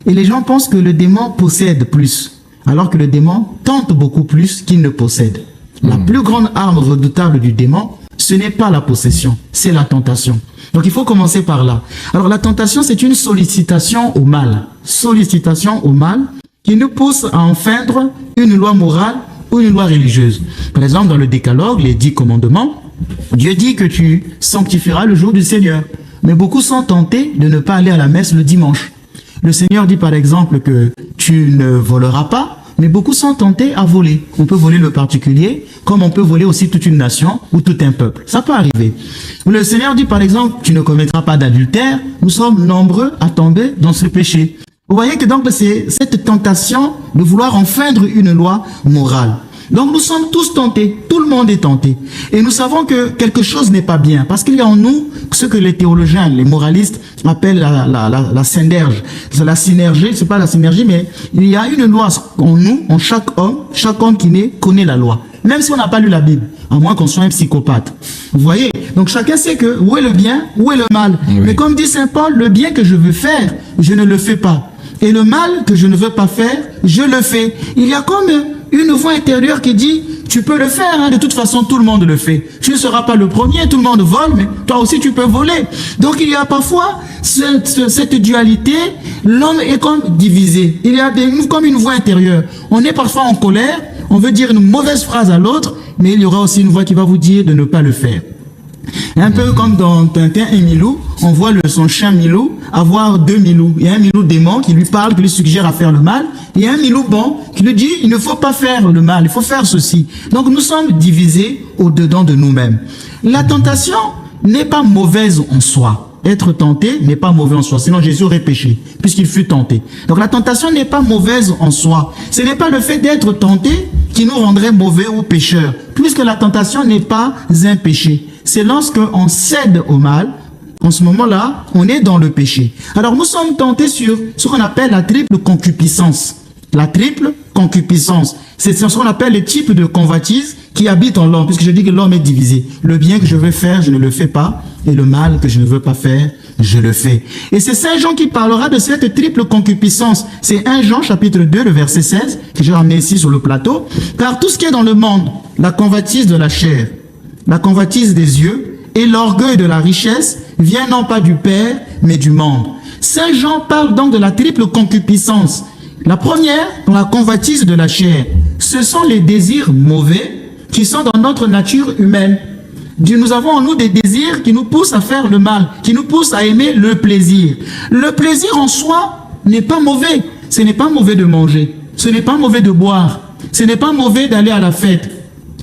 Et les gens pensent que le démon possède plus, alors que le démon tente beaucoup plus qu'il ne possède. La plus grande arme redoutable du démon, ce n'est pas la possession, c'est la tentation. Donc il faut commencer par là. Alors la tentation, c'est une sollicitation au mal. Sollicitation au mal qui nous pousse à enfreindre une loi morale ou une loi religieuse. Par exemple, dans le Décalogue, les 10 commandements, Dieu dit que tu sanctifieras le jour du Seigneur. Mais beaucoup sont tentés de ne pas aller à la messe le dimanche. Le Seigneur dit par exemple que tu ne voleras pas, mais beaucoup sont tentés à voler. On peut voler le particulier, comme on peut voler aussi toute une nation ou tout un peuple. Ça peut arriver. Le Seigneur dit par exemple, tu ne commettras pas d'adultère. Nous sommes nombreux à tomber dans ce péché. Vous voyez que donc c'est cette tentation de vouloir enfreindre une loi morale. Donc nous sommes tous tentés, tout le monde est tenté. Et nous savons que quelque chose n'est pas bien, parce qu'il y a en nous ce que les théologiens, les moralistes appellent la synergie. La synergie, c'est pas la synergie, mais il y a une loi en nous, en chaque homme qui naît connaît la loi. Même si on n'a pas lu la Bible, à moins qu'on soit un psychopathe. Vous voyez? Donc chacun sait que où est le bien, où est le mal. Oui. Mais comme dit Saint Paul, le bien que je veux faire, je ne le fais pas. Et le mal que je ne veux pas faire, je le fais. Il y a comme une voix intérieure qui dit, tu peux le faire, hein, de toute façon tout le monde le fait. Tu ne seras pas le premier, tout le monde vole, mais toi aussi tu peux voler. Donc il y a parfois cette dualité, l'homme est comme divisé. Il y a comme une voix intérieure. On est parfois en colère, on veut dire une mauvaise phrase à l'autre, mais il y aura aussi une voix qui va vous dire de ne pas le faire. Un peu comme dans Tintin et Milou, on voit son chien Milou avoir 2 Milou. Il y a un Milou démon qui lui parle, qui lui suggère à faire le mal. Il y a un Milou bon qui lui dit, il ne faut pas faire le mal, il faut faire ceci. Donc nous sommes divisés au-dedans de nous-mêmes. La tentation n'est pas mauvaise en soi. Être tenté n'est pas mauvais en soi, sinon Jésus aurait péché, puisqu'il fut tenté. Donc la tentation n'est pas mauvaise en soi. Ce n'est pas le fait d'être tenté qui nous rendrait mauvais ou pécheurs, puisque la tentation n'est pas un péché. C'est lorsque on cède au mal, en ce moment-là, on est dans le péché. Alors nous sommes tentés sur ce qu'on appelle la triple concupiscence. La triple concupiscence, c'est ce qu'on appelle les types de convoitise qui habitent en l'homme, puisque je dis que l'homme est divisé. Le bien que je veux faire, je ne le fais pas, et le mal que je ne veux pas faire, je le fais. Et c'est Saint Jean qui parlera de cette triple concupiscence. C'est 1 Jean chapitre 2, le verset 16, que j'ai ramené ici sur le plateau. Car tout ce qui est dans le monde, la convoitise de la chair, la convoitise des yeux et l'orgueil de la richesse vient non pas du Père, mais du monde. Saint Jean parle donc de la triple concupiscence. La première, dans la convoitise de la chair, ce sont les désirs mauvais qui sont dans notre nature humaine. Nous avons en nous des désirs qui nous poussent à faire le mal, qui nous poussent à aimer le plaisir. Le plaisir en soi n'est pas mauvais. Ce n'est pas mauvais de manger. Ce n'est pas mauvais de boire. Ce n'est pas mauvais d'aller à la fête.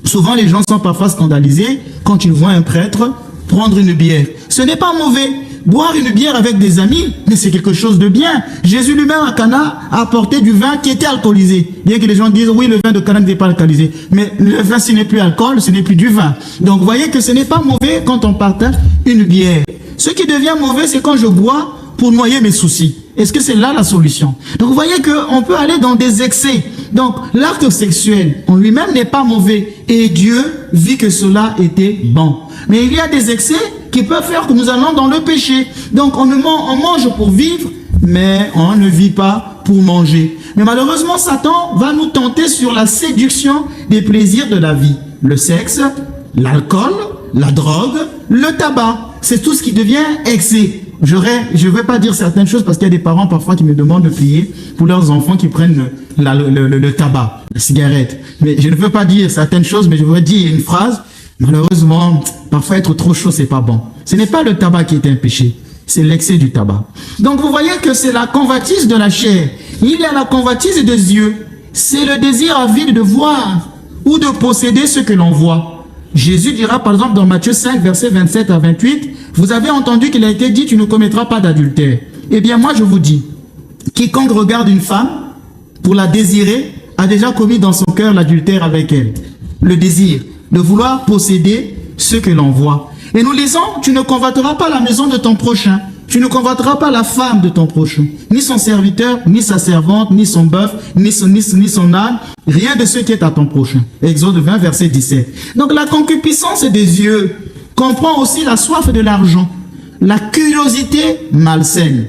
Souvent, les gens sont parfois scandalisés quand ils voient un prêtre prendre une bière. Ce n'est pas mauvais. Boire une bière avec des amis, mais c'est quelque chose de bien. Jésus lui-même à Cana a apporté du vin qui était alcoolisé. Bien que les gens disent, oui, le vin de Cana n'était pas alcoolisé. Mais le vin, ce n'est plus alcool, ce n'est plus du vin. Donc, vous voyez que ce n'est pas mauvais quand on partage une bière. Ce qui devient mauvais, c'est quand je bois pour noyer mes soucis. Est-ce que c'est là la solution? Donc, vous voyez qu'on peut aller dans des excès. Donc, l'acte sexuel en lui-même n'est pas mauvais. Et Dieu vit que cela était bon. Mais il y a des excès qui peuvent faire que nous allons dans le péché. Donc, on mange pour vivre, mais on ne vit pas pour manger. Mais malheureusement, Satan va nous tenter sur la séduction des plaisirs de la vie. Le sexe, l'alcool, la drogue, le tabac. C'est tout ce qui devient excès. Je ne vais pas dire certaines choses parce qu'il y a des parents parfois qui me demandent de prier pour leurs enfants qui prennent le tabac, la cigarette. Mais je ne veux pas dire certaines choses, mais je voudrais dire une phrase. Malheureusement, parfois être trop chaud, c'est pas bon. Ce n'est pas le tabac qui est un péché, c'est l'excès du tabac. Donc vous voyez que c'est la convoitise de la chair. Il y a la convoitise des yeux. C'est le désir avide de voir ou de posséder ce que l'on voit. Jésus dira par exemple dans Matthieu 5, versets 27 à 28, vous avez entendu qu'il a été dit, tu ne commettras pas d'adultère. Eh bien moi je vous dis, quiconque regarde une femme pour la désirer, a déjà commis dans son cœur l'adultère avec elle. Le désir de vouloir posséder ce que l'on voit. Et nous lisons, tu ne convoiteras pas la maison de ton prochain, tu ne convoiteras pas la femme de ton prochain, ni son serviteur, ni sa servante, ni son bœuf, ni son âne, rien de ce qui est à ton prochain. Exode 20, verset 17. Donc la concupiscence des yeux comprend aussi la soif de l'argent, la curiosité malsaine,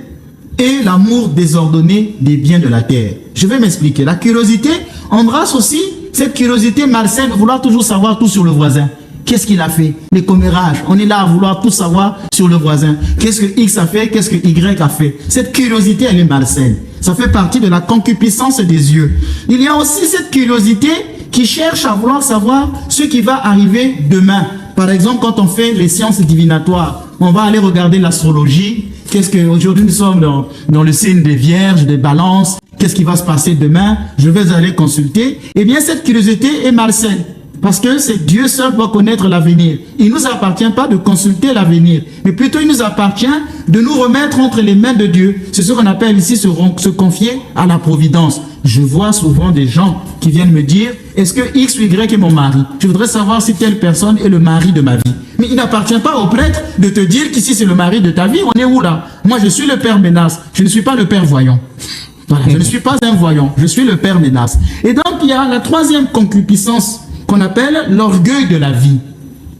et l'amour désordonné des biens de la terre. Je vais m'expliquer. La curiosité embrasse aussi cette curiosité malsaine de vouloir toujours savoir tout sur le voisin. Qu'est-ce qu'il a fait? Les commérages. On est là à vouloir tout savoir sur le voisin. Qu'est-ce que X a fait? Qu'est-ce que Y a fait? Cette curiosité, elle est malsaine. Ça fait partie de la concupiscence des yeux. Il y a aussi cette curiosité qui cherche à vouloir savoir ce qui va arriver demain. Par exemple, quand on fait les sciences divinatoires, on va aller regarder l'astrologie. Qu'est-ce que aujourd'hui nous sommes dans le signe des vierges, des balances. Qu'est-ce qui va se passer demain? Je vais aller consulter. Eh bien, cette curiosité est malsaine. Parce que c'est Dieu seul pour connaître l'avenir. Il ne nous appartient pas de consulter l'avenir, mais plutôt il nous appartient de nous remettre entre les mains de Dieu. C'est ce qu'on appelle ici se confier à la providence. Je vois souvent des gens qui viennent me dire, est-ce que X ou Y est mon mari? Je voudrais savoir si telle personne est le mari de ma vie. Mais il n'appartient pas au prêtre de te dire qu'ici c'est le mari de ta vie. On est où là? Moi je suis le père Ménas, je ne suis pas le père voyant. Voilà, je ne suis pas un voyant, je suis le père Ménas. Et donc il y a la troisième concupiscence qu'on appelle l'orgueil de la vie.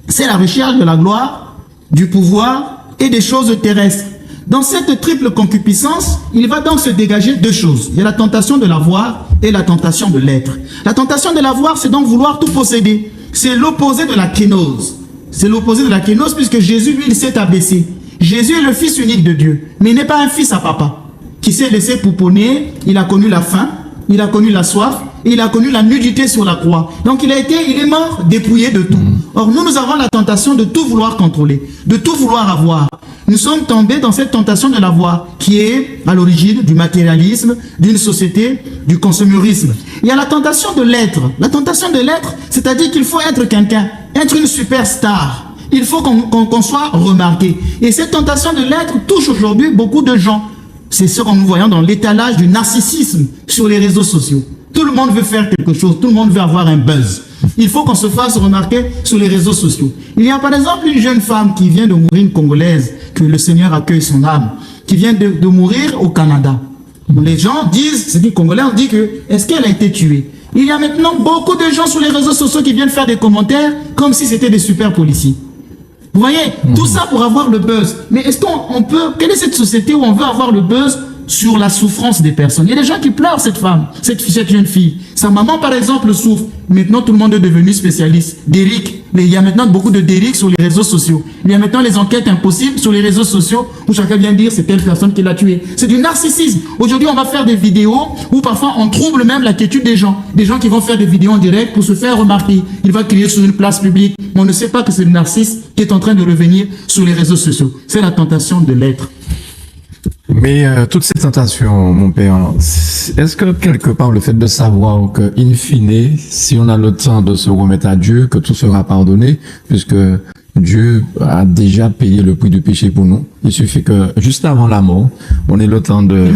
C'est la recherche de la gloire, du pouvoir et des choses terrestres. Dans cette triple concupiscence, il va donc se dégager deux choses. Il y a la tentation de l'avoir et la tentation de l'être. La tentation de l'avoir, c'est donc vouloir tout posséder. C'est l'opposé de la kénose. C'est l'opposé de la kénose puisque Jésus, lui, il s'est abaissé. Jésus est le fils unique de Dieu, mais il n'est pas un fils à papa qui s'est laissé pouponner. Il a connu la faim, il a connu la soif, et il a connu la nudité sur la croix. Donc il est mort dépouillé de tout. Or nous avons la tentation de tout vouloir contrôler, de tout vouloir avoir. Nous sommes tombés dans cette tentation de l'avoir, qui est à l'origine du matérialisme, d'une société, du consumérisme. Il y a la tentation de l'être. La tentation de l'être, c'est-à-dire qu'il faut être quelqu'un, être une superstar. Il faut qu'on soit remarqué. Et cette tentation de l'être touche aujourd'hui beaucoup de gens. C'est ce que nous voyons dans l'étalage du narcissisme sur les réseaux sociaux. Tout le monde veut faire quelque chose, tout le monde veut avoir un buzz. Il faut qu'on se fasse remarquer sur les réseaux sociaux. Il y a par exemple une jeune femme qui vient de mourir, une Congolaise, que le Seigneur accueille son âme, qui vient de mourir au Canada. Les gens disent, c'est une Congolaise, on dit que, est-ce qu'elle a été tuée? Il y a maintenant beaucoup de gens sur les réseaux sociaux qui viennent faire des commentaires comme si c'était des super policiers. Vous voyez, tout ça pour avoir le buzz. Mais est-ce qu'on peut... Quelle est cette société où on veut avoir le buzz sur la souffrance des personnes? Il y a des gens qui pleurent cette femme, cette jeune fille. Sa maman, par exemple, souffre. Maintenant, tout le monde est devenu spécialiste. D'Éric. Il y a maintenant beaucoup de d'Éric sur les réseaux sociaux. Il y a maintenant les enquêtes impossibles sur les réseaux sociaux où chacun vient dire c'est telle personne qui l'a tué. C'est du narcissisme. Aujourd'hui, on va faire des vidéos où parfois on trouble même la quiétude des gens. Des gens qui vont faire des vidéos en direct pour se faire remarquer. Il va crier sur une place publique. On ne sait pas que c'est le narcisse qui est en train de revenir sur les réseaux sociaux. C'est la tentation de l'être. Mais toutes ces tentations, mon père, est-ce que quelque part le fait de savoir que, in fine, si on a le temps de se remettre à Dieu, que tout sera pardonné, puisque Dieu a déjà payé le prix du péché pour nous. Il suffit que, juste avant la mort, on ait le temps de...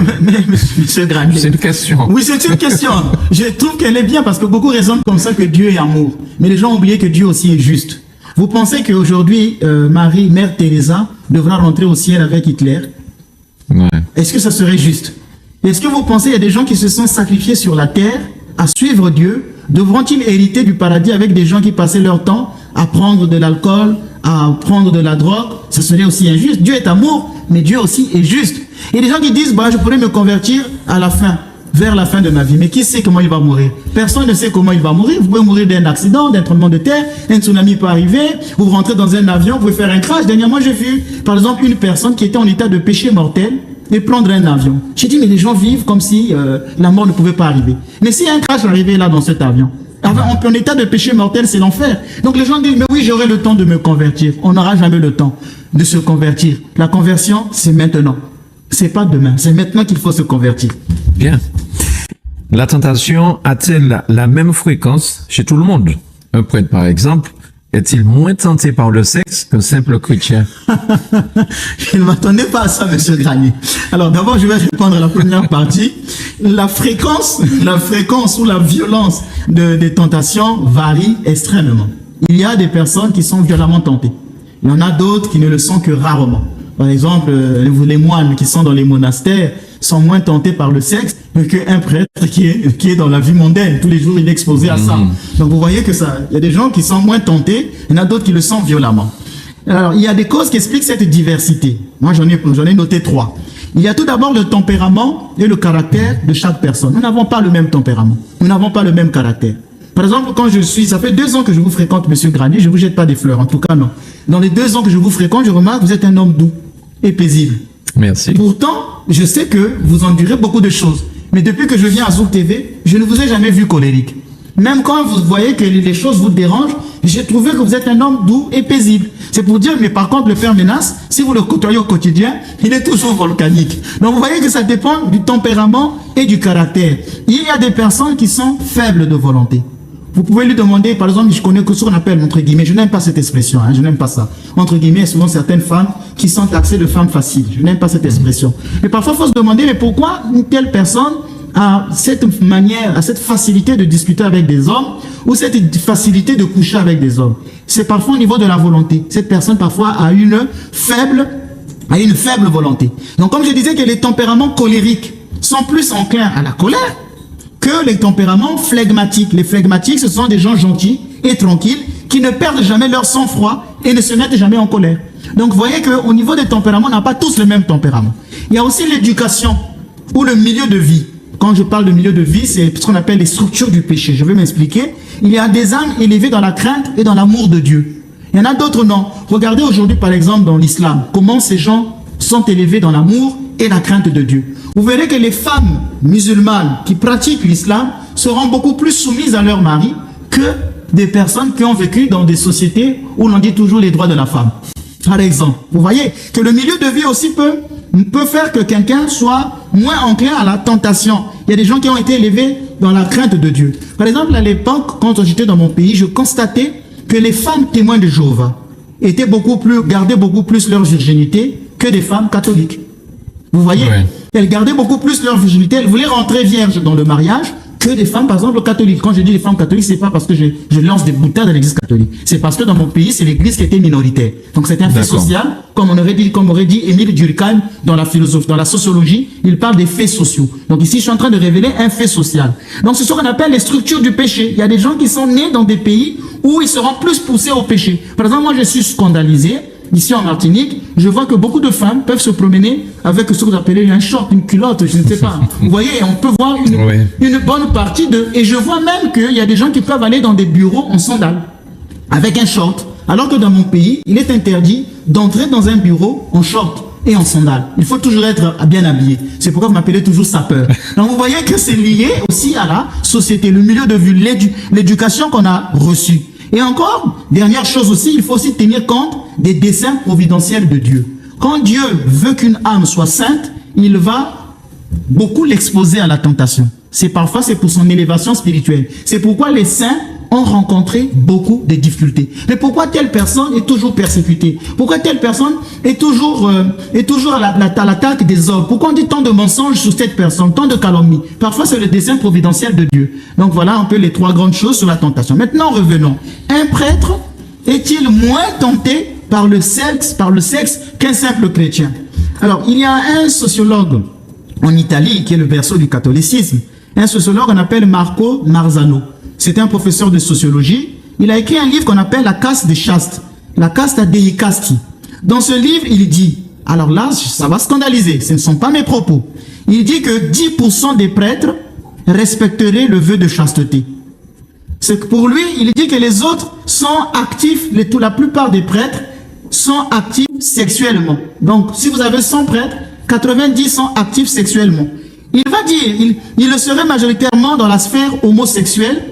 Monsieur Granier. C'est une question. Oui, c'est une question. Je trouve qu'elle est bien parce que beaucoup raisonnent comme ça que Dieu est amour. Mais les gens ont oublié que Dieu aussi est juste. Vous pensez qu'aujourd'hui, Marie, Mère Teresa, devra rentrer au ciel avec Hitler? Ouais. Est-ce que ça serait juste? Est-ce que vous pensez qu'il y a des gens qui se sont sacrifiés sur la terre à suivre Dieu? Devront-ils hériter du paradis avec des gens qui passaient leur temps à prendre de l'alcool, à prendre de la drogue? Ça serait aussi injuste. Dieu est amour, mais Dieu aussi est juste. Il y a des gens qui disent, bah, je pourrais me convertir à la fin, vers la fin de ma vie. Mais qui sait comment il va mourir? Personne ne sait comment il va mourir. Vous pouvez mourir d'un accident, d'un tremblement de terre, un tsunami peut arriver, vous rentrez dans un avion, vous pouvez faire un crash. Dernièrement, j'ai vu, par exemple, une personne qui était en état de péché mortel et prendre un avion. J'ai dit, mais les gens vivent comme si la mort ne pouvait pas arriver. Mais si un crash arrivait là dans cet avion, en état de péché mortel, c'est l'enfer. Donc les gens disent, mais oui, j'aurai le temps de me convertir. On n'aura jamais le temps de se convertir. La conversion, c'est maintenant. C'est pas demain, c'est maintenant qu'il faut se convertir. Bien. La tentation a-t-elle la même fréquence chez tout le monde? Un prêtre, par exemple, est-il moins tenté par le sexe qu'un simple chrétien? Je ne m'attendais pas à ça, monsieur Granier. Alors d'abord, je vais répondre à la première partie. La fréquence ou la violence des tentations varie extrêmement. Il y a des personnes qui sont violemment tentées. Il y en a d'autres qui ne le sont que rarement. Par exemple, les moines qui sont dans les monastères sont moins tentés par le sexe qu'un prêtre qui est dans la vie mondaine. Tous les jours, il est exposé à ça. Donc vous voyez que ça, il y a des gens qui sont moins tentés, il y en a d'autres qui le sont violemment. Alors, il y a des causes qui expliquent cette diversité. Moi, j'en ai noté 3. Il y a tout d'abord le tempérament et le caractère de chaque personne. Nous n'avons pas le même tempérament. Nous n'avons pas le même caractère. Par exemple, ça fait 2 ans que je vous fréquente, Monsieur Grani, je ne vous jette pas des fleurs, en tout cas non. Dans les 2 ans que je vous fréquente, je remarque que vous êtes un homme doux et paisible. Merci. Pourtant, je sais que vous endurez beaucoup de choses. Mais depuis que je viens à Zouk TV, je ne vous ai jamais vu colérique. Même quand vous voyez que les choses vous dérangent, j'ai trouvé que vous êtes un homme doux et paisible. C'est pour dire, mais par contre, le père Menace, si vous le côtoyez au quotidien, il est toujours volcanique. Donc vous voyez que ça dépend du tempérament et du caractère. Il y a des personnes qui sont faibles de volonté. Vous pouvez lui demander, par exemple, je connais que ce qu'on appelle, entre guillemets, je n'aime pas cette expression, je n'aime pas ça. Entre guillemets, souvent certaines femmes qui sont taxées de femmes faciles. Je n'aime pas cette expression. Mais parfois, il faut se demander, mais pourquoi une telle personne a cette manière, a cette facilité de discuter avec des hommes ou cette facilité de coucher avec des hommes? C'est parfois au niveau de la volonté. Cette personne, parfois, a une faible volonté. Donc, comme je disais que les tempéraments colériques sont plus enclins à la colère que les tempéraments flegmatiques. Les flegmatiques, ce sont des gens gentils et tranquilles qui ne perdent jamais leur sang-froid et ne se mettent jamais en colère. Donc, vous voyez qu'au niveau des tempéraments, on n'a pas tous le même tempérament. Il y a aussi l'éducation ou le milieu de vie. Quand je parle de milieu de vie, c'est ce qu'on appelle les structures du péché. Je vais m'expliquer. Il y a des âmes élevées dans la crainte et dans l'amour de Dieu. Il y en a d'autres non. Regardez aujourd'hui, par exemple, dans l'islam, comment ces gens sont élevés dans l'amour et la crainte de Dieu. Vous verrez que les femmes musulmanes qui pratiquent l'islam seront beaucoup plus soumises à leur mari que des personnes qui ont vécu dans des sociétés où l'on dit toujours les droits de la femme. Par exemple, vous voyez que le milieu de vie aussi peut faire que quelqu'un soit moins enclin à la tentation. Il y a des gens qui ont été élevés dans la crainte de Dieu. Par exemple, à l'époque, quand j'étais dans mon pays, je constatais que les femmes témoins de Jéhovah gardaient beaucoup plus leur virginité que des femmes catholiques. Vous voyez, ouais. Elles gardaient beaucoup plus leur virginité, elles voulaient rentrer vierges dans le mariage que des femmes, par exemple, catholiques. Quand je dis les femmes catholiques, c'est pas parce que je lance des boutades à l'église catholique. C'est parce que dans mon pays, c'est l'église qui était minoritaire. Donc c'est un fait social, comme aurait dit Émile Durkheim dans la philosophie, dans la sociologie, il parle des faits sociaux. Donc ici, je suis en train de révéler un fait social. Donc c'est ce qu'on appelle les structures du péché. Il y a des gens qui sont nés dans des pays où ils seront plus poussés au péché. Par exemple, moi, je suis scandalisé. Ici en Martinique, je vois que beaucoup de femmes peuvent se promener avec ce que vous appelez un short, une culotte, je ne sais pas. Vous voyez, on peut voir une bonne partie de... Et je vois même qu'il y a des gens qui peuvent aller dans des bureaux en sandales, avec un short. Alors que dans mon pays, il est interdit d'entrer dans un bureau en short et en sandales. Il faut toujours être bien habillé. C'est pourquoi vous m'appelez toujours sapeur. Donc vous voyez que c'est lié aussi à la société, le milieu de vie, l'éducation qu'on a reçue. Et encore, dernière chose aussi, il faut aussi tenir compte des desseins providentiels de Dieu. Quand Dieu veut qu'une âme soit sainte, il va beaucoup l'exposer à la tentation. Parfois, c'est pour son élévation spirituelle. C'est pourquoi les saints ont rencontré beaucoup de difficultés. Mais pourquoi telle personne est toujours persécutée? Pourquoi telle personne est toujours à l'attaque des hommes? Pourquoi on dit tant de mensonges sur cette personne, tant de calomnies? Parfois, c'est le dessein providentiel de Dieu. Donc voilà un peu les 3 grandes choses sur la tentation. Maintenant, revenons. Un prêtre est-il moins tenté par le sexe qu'un simple chrétien? Alors, il y a un sociologue en Italie qui est le berceau du catholicisme. Un sociologue qu'on appelle Marco Marzano. C'est un professeur de sociologie. Il a écrit un livre qu'on appelle La caste des chastes, la casta dei casti. Dans ce livre, il dit, alors là, ça va scandaliser, ce ne sont pas mes propos. Il dit que 10% des prêtres respecteraient le vœu de chasteté. C'est que pour lui, il dit que les autres sont actifs, la plupart des prêtres sont actifs sexuellement. Donc, si vous avez 100 prêtres, 90 sont actifs sexuellement. Il va dire, il le serait majoritairement dans la sphère homosexuelle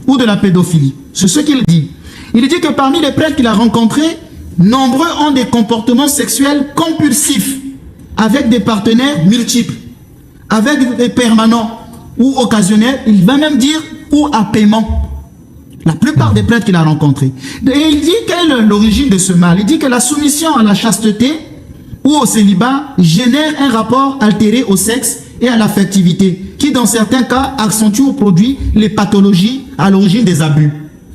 ou de la pédophilie. C'est ce qu'il dit. Il dit que parmi les prêtres qu'il a rencontrés, nombreux ont des comportements sexuels compulsifs avec des partenaires multiples, avec des permanents ou occasionnels, il va même dire ou à paiement. La plupart des prêtres qu'il a rencontrés. Et il dit quelle est l'origine de ce mal. Il dit que la soumission à la chasteté ou au célibat génère un rapport altéré au sexe et à l'affectivité, qui dans certains cas accentue ou produit les pathologies à l'origine des abus,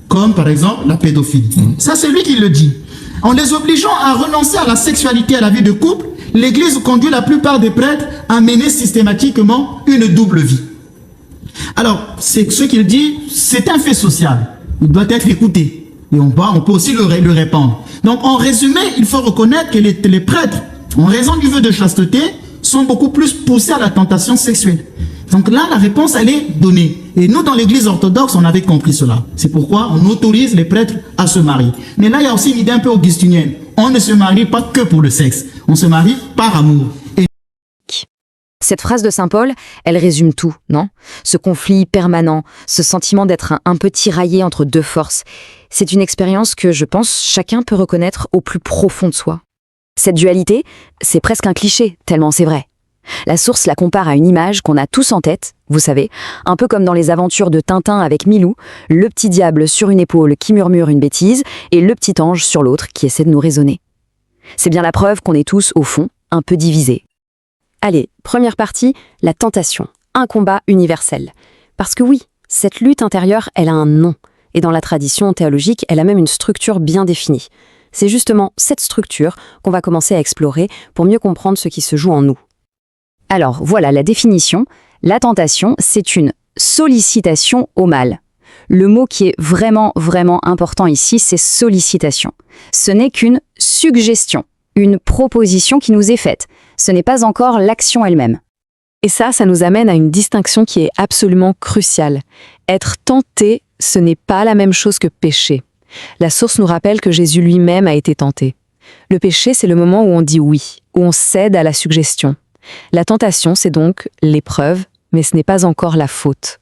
comme par exemple la pédophilie. Ça, c'est lui qui le dit. En les obligeant à renoncer à la sexualité, à la vie de couple, l'Église conduit la plupart des prêtres à mener systématiquement une double vie. Alors, c'est ce qu'il dit, c'est un fait social. Il doit être écouté. Et on peut aussi le répandre. Donc, en résumé, il faut reconnaître que les prêtres, en raison du vœu de chasteté, sont beaucoup plus poussés à la tentation sexuelle. Donc là, la réponse, elle est donnée. Et nous, dans l'église orthodoxe, on avait compris cela. C'est pourquoi on autorise les prêtres à se marier. Mais là, il y a aussi une idée un peu augustinienne. On ne se marie pas que pour le sexe. On se marie par amour. Et cette phrase de Saint Paul, elle résume tout, non? Ce conflit permanent, ce sentiment d'être un peu tiraillé entre deux forces. C'est une expérience que, je pense, chacun peut reconnaître au plus profond de soi. Cette dualité, c'est presque un cliché, tellement c'est vrai. La source la compare à une image qu'on a tous en tête, vous savez, un peu comme dans les aventures de Tintin avec Milou, le petit diable sur une épaule qui murmure une bêtise et le petit ange sur l'autre qui essaie de nous raisonner. C'est bien la preuve qu'on est tous, au fond, un peu divisés. Allez, première partie, la tentation, un combat universel. Parce que oui, cette lutte intérieure, elle a un nom, et dans la tradition théologique, elle a même une structure bien définie. C'est justement cette structure qu'on va commencer à explorer pour mieux comprendre ce qui se joue en nous. Alors, voilà la définition. La tentation, c'est une sollicitation au mal. Le mot qui est vraiment important ici, c'est sollicitation. Ce n'est qu'une suggestion, une proposition qui nous est faite. Ce n'est pas encore l'action elle-même. Et ça nous amène à une distinction qui est absolument cruciale. Être tenté, ce n'est pas la même chose que pécher. La source nous rappelle que Jésus lui-même a été tenté. Le péché, c'est le moment où on dit oui, où on cède à la suggestion. La tentation, c'est donc l'épreuve, mais ce n'est pas encore la faute.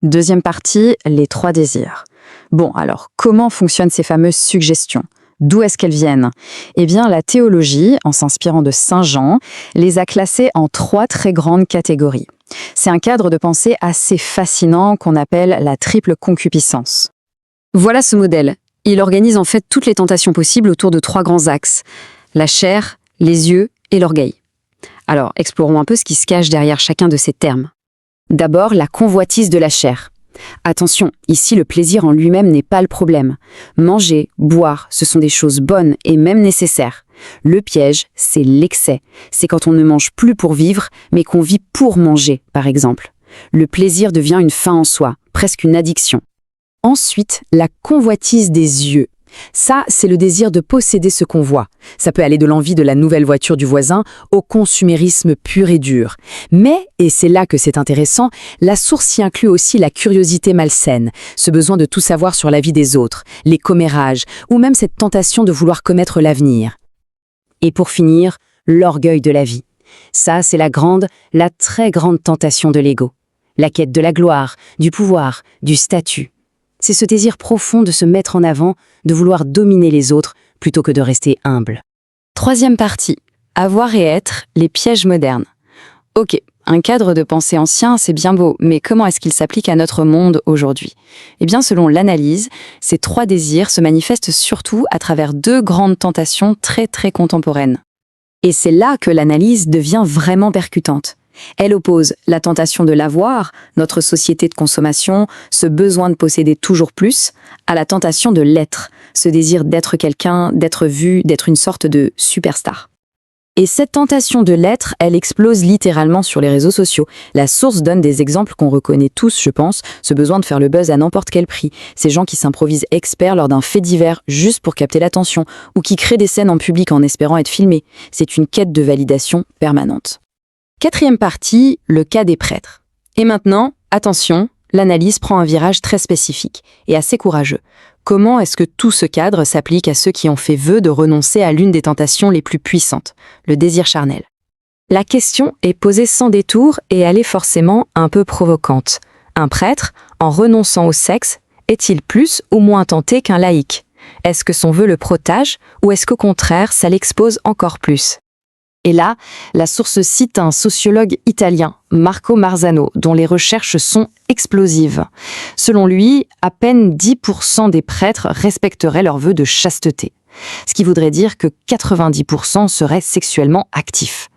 Deuxième partie, les 3 désirs. Bon, alors, comment fonctionnent ces fameuses suggestions ? D'où est-ce qu'elles viennent ? Eh bien, la théologie, en s'inspirant de Saint Jean, les a classées en 3 très grandes catégories. C'est un cadre de pensée assez fascinant qu'on appelle la triple concupiscence. Voilà ce modèle. Il organise en fait toutes les tentations possibles autour de 3 grands axes. La chair, les yeux et l'orgueil. Alors, explorons un peu ce qui se cache derrière chacun de ces termes. D'abord, la convoitise de la chair. Attention, ici le plaisir en lui-même n'est pas le problème. Manger, boire, ce sont des choses bonnes et même nécessaires. Le piège, c'est l'excès. C'est quand on ne mange plus pour vivre, mais qu'on vit pour manger, par exemple. Le plaisir devient une fin en soi, presque une addiction. Ensuite, la convoitise des yeux. Ça, c'est le désir de posséder ce qu'on voit. Ça peut aller de l'envie de la nouvelle voiture du voisin au consumérisme pur et dur. Mais, et c'est là que c'est intéressant, la source y inclut aussi la curiosité malsaine, ce besoin de tout savoir sur la vie des autres, les commérages, ou même cette tentation de vouloir connaître l'avenir. Et pour finir, l'orgueil de la vie. Ça, c'est la très grande tentation de l'ego. La quête de la gloire, du pouvoir, du statut. C'est ce désir profond de se mettre en avant, de vouloir dominer les autres plutôt que de rester humble. Troisième partie, avoir et être, les pièges modernes. Ok, un cadre de pensée ancien, c'est bien beau, mais comment est-ce qu'il s'applique à notre monde aujourd'hui ? Eh bien, selon l'analyse, ces 3 désirs se manifestent surtout à travers 2 grandes tentations très contemporaines. Et c'est là que l'analyse devient vraiment percutante. Elle oppose la tentation de l'avoir, notre société de consommation, ce besoin de posséder toujours plus, à la tentation de l'être, ce désir d'être quelqu'un, d'être vu, d'être une sorte de superstar. Et cette tentation de l'être, elle explose littéralement sur les réseaux sociaux. La source donne des exemples qu'on reconnaît tous, je pense, ce besoin de faire le buzz à n'importe quel prix, ces gens qui s'improvisent experts lors d'un fait divers juste pour capter l'attention, ou qui créent des scènes en public en espérant être filmés. C'est une quête de validation permanente. 4e partie, le cas des prêtres. Et maintenant, attention, l'analyse prend un virage très spécifique et assez courageux. Comment est-ce que tout ce cadre s'applique à ceux qui ont fait vœu de renoncer à l'une des tentations les plus puissantes, le désir charnel ? La question est posée sans détour et elle est forcément un peu provocante. Un prêtre, en renonçant au sexe, est-il plus ou moins tenté qu'un laïc ? Est-ce que son vœu le protège ou est-ce qu'au contraire, ça l'expose encore plus ? Et là, la source cite un sociologue italien, Marco Marzano, dont les recherches sont explosives. Selon lui, à peine 10% des prêtres respecteraient leur vœu de chasteté, ce qui voudrait dire que 90% seraient sexuellement actifs.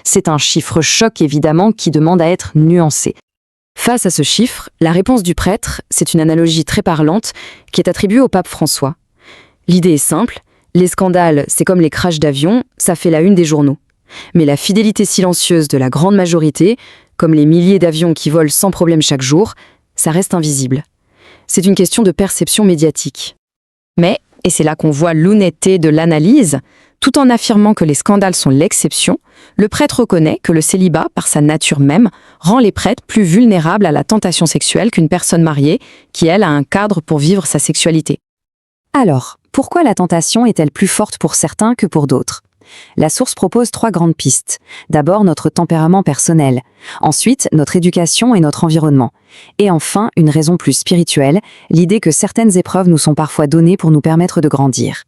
C'est un chiffre choc évidemment qui demande à être nuancé. Face à ce chiffre, la réponse du prêtre, c'est une analogie très parlante qui est attribuée au pape François. L'idée est simple, les scandales, c'est comme les crashs d'avions, ça fait la une des journaux. Mais la fidélité silencieuse de la grande majorité, comme les milliers d'avions qui volent sans problème chaque jour, ça reste invisible. C'est une question de perception médiatique. Mais, et c'est là qu'on voit l'honnêteté de l'analyse, Tout en affirmant que les scandales sont l'exception, le prêtre reconnaît que le célibat, par sa nature même, rend les prêtres plus vulnérables à la tentation sexuelle qu'une personne mariée, qui, elle, a un cadre pour vivre sa sexualité. Alors, pourquoi la tentation est-elle plus forte pour certains que pour d'autres ? La source propose 3 grandes pistes. D'abord, notre tempérament personnel. Ensuite, notre éducation et notre environnement. Et enfin, une raison plus spirituelle, l'idée que certaines épreuves nous sont parfois données pour nous permettre de grandir.